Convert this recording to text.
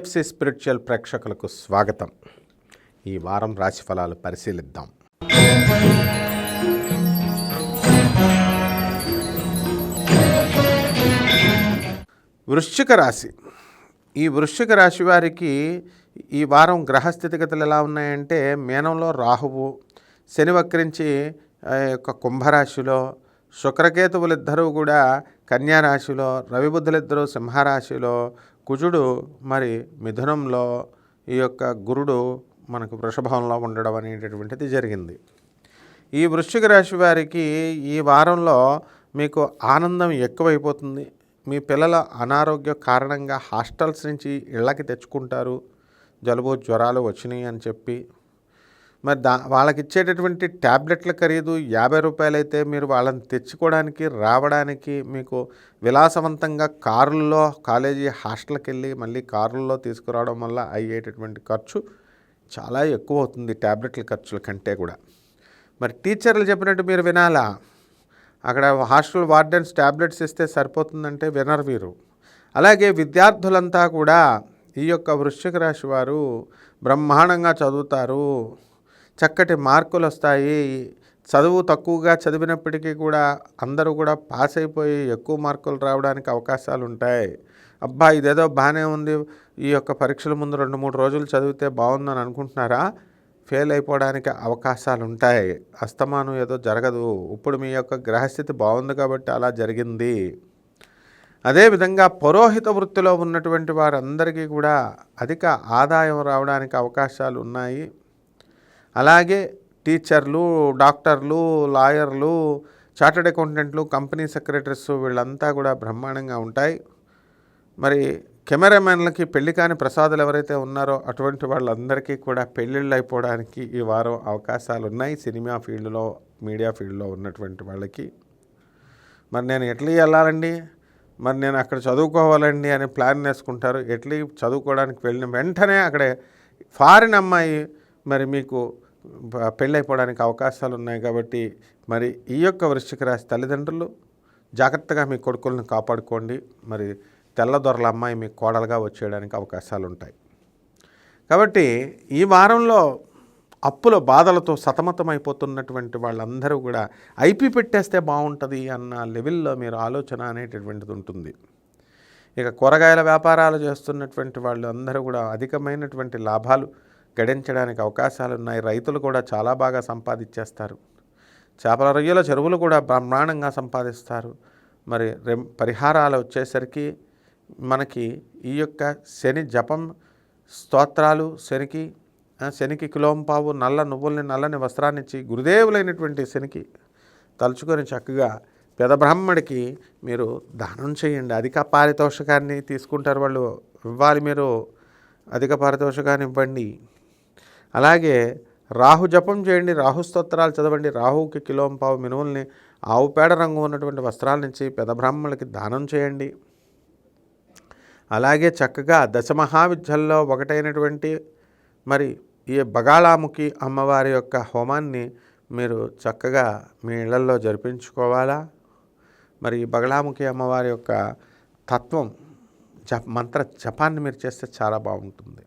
PFC spiritual ప్రేక్షకులకు స్వాగతం. ఈ వారం రాశి ఫలాలు పరిశీలిద్దాం. వృశ్చిక రాశి. ఈ వృశ్చిక రాశి వారికి ఈ వారం గ్రహస్థితిగతులు ఎలా ఉన్నాయంటే, మీనంలో రాహువు, శని వక్రించి కుంభరాశిలో, శుక్రకేతువులు ఇద్దరూ కూడా కన్యారాశిలో, రవిబుద్ధులిద్దరూ సింహరాశిలో, కుజుడు మరి మిథునంలో, ఈ యొక్క గురుడు మనకు వృషభంలో ఉండడం అనేటటువంటిది జరిగింది. ఈ వృశ్చిక రాశి వారికి ఈ వారంలో మీకు ఆనందం ఎక్కువైపోతుంది. మీ పిల్లల అనారోగ్య కారణంగా హాస్టల్స్ నుంచి ఇళ్ళకి తెచ్చుకుంటారు. జలుబు జ్వరాలు వచ్చినాయి అని చెప్పి మరి వాళ్ళకి ఇచ్చేటటువంటి ట్యాబ్లెట్ల ఖరీదు 50 రూపాయలు అయితే, మీరు వాళ్ళని తెచ్చుకోవడానికి రావడానికి మీకు విలాసవంతంగా కారుల్లో కాలేజీ హాస్టల్కి వెళ్ళి మళ్ళీ కారుల్లో తీసుకురావడం వల్ల అయ్యేటటువంటి ఖర్చు చాలా ఎక్కువ అవుతుంది ట్యాబ్లెట్ల ఖర్చుల కంటే కూడా. మరి టీచర్లు చెప్పినట్టు మీరు వినాలా? అక్కడ హాస్టల్ వార్డెన్స్ ట్యాబ్లెట్స్ ఇస్తే సరిపోతుందంటే వినరు వీరు. అలాగే విద్యార్థులంతా కూడా ఈ యొక్క వృశ్చిక రాశి వారు బ్రహ్మాండంగా చదువుతారు, చక్కటి మార్కులు వస్తాయి. చదువు తక్కువగా చదివినప్పటికీ కూడా అందరూ కూడా పాస్ అయిపోయి ఎక్కువ మార్కులు రావడానికి అవకాశాలు ఉంటాయి. అబ్బా ఇదేదో బాగానే ఉంది, ఈ యొక్క పరీక్షల ముందు 2-3 రోజులు చదివితే బాగుందని అనుకుంటున్నారా? ఫెయిల్ అయిపోవడానికి అవకాశాలు ఉంటాయి. అస్తమానం ఏదో జరగదు. ఇప్పుడు మీ యొక్క గ్రహస్థితి బాగుంది కాబట్టి అలా జరిగింది. అదేవిధంగా పురోహిత వృత్తిలో ఉన్నటువంటి వారందరికీ కూడా అధిక ఆదాయం రావడానికి అవకాశాలు ఉన్నాయి. అలాగే టీచర్లు, డాక్టర్లు, లాయర్లు, చార్టర్డ్ అకౌంటెంట్లు, కంపెనీ సెక్రటరీస్ వీళ్ళంతా కూడా బ్రహ్మాండంగా ఉంటాయి. మరి కెమెరామెన్లకి పెళ్లి కాని ప్రసాదులు ఎవరైతే ఉన్నారో అటువంటి వాళ్ళందరికీ కూడా పెళ్ళిళ్ళు అయిపోవడానికి ఈ వారం అవకాశాలు ఉన్నాయి. సినిమా ఫీల్డ్లో, మీడియా ఫీల్డ్లో ఉన్నటువంటి వాళ్ళకి మరి నేను ఇటలీ వెళ్ళాలండి, మరి నేను అక్కడ చదువుకోవాలండి అని ప్లాన్ వేసుకుంటారు. ఇటలీ చదువుకోవడానికి వెళ్ళిన వెంటనే అక్కడే ఫారిన్ అమ్మాయి మరి మీకు పెళ్ళైపోవడానికి అవకాశాలు ఉన్నాయి. కాబట్టి మరి ఈ యొక్క వృశ్చిక రాశి తల్లిదండ్రులు జాగ్రత్తగా మీ కొడుకులను కాపాడుకోండి. మరి తెల్లదొరల అమ్మాయి మీ కోడలుగా వచ్చేయడానికి అవకాశాలు ఉంటాయి. కాబట్టి ఈ వారంలో అప్పుల బాధలతో సతమతమైపోతున్నటువంటి వాళ్ళందరూ కూడా ఐపీ పెట్టేస్తే బాగుంటుంది అన్న లెవెల్లో మీరు ఆలోచన అనేటటువంటిది ఉంటుంది. ఇక కూరగాయల వ్యాపారాలు చేస్తున్నటువంటి వాళ్ళు అందరూ కూడా అధికమైనటువంటి లాభాలు గడించడానికి అవకాశాలు ఉన్నాయి. రైతులు కూడా చాలా బాగా సంపాదించేస్తారు. చేపల రొయ్యల చెరువులు కూడా బ్రహ్మాండంగా సంపాదిస్తారు. మరి పరిహారాలు వచ్చేసరికి మనకి ఈ యొక్క శని జపం స్తోత్రాలు, శనికి కిలోంపావు నల్ల నువ్వుల్ని, నల్లని వస్త్రాన్నిచ్చి గురుదేవులైనటువంటి శనికి తలుచుకొని చక్కగా పెదబ్రాహ్మడికి మీరు దానం చేయండి. అధిక పారితోషికాన్ని తీసుకుంటారు వాళ్ళు, ఇవ్వాలి. మీరు అధిక పారితోషికాన్ని ఇవ్వండి. అలాగే రాహు జపం చేయండి, రాహు స్తోత్రాలు చదవండి. రాహుకి కిలోంపావు మినువుల్ని, ఆవు పేడ రంగు ఉన్నటువంటి వస్త్రాల నుంచి పెదబ్రాహ్మణులకి దానం చేయండి. అలాగే చక్కగా దశమహావిద్యల్లో ఒకటైనటువంటి మరి ఈ బగాళాముఖి అమ్మవారి యొక్క హోమాన్ని మీరు చక్కగా మీ ఇళ్లలో జరిపించుకోవాలా. మరి ఈ బగళాముఖి అమ్మవారి యొక్క తత్వం మంత్ర జపాన్ని మీరు చేస్తే చాలా బాగుంటుంది.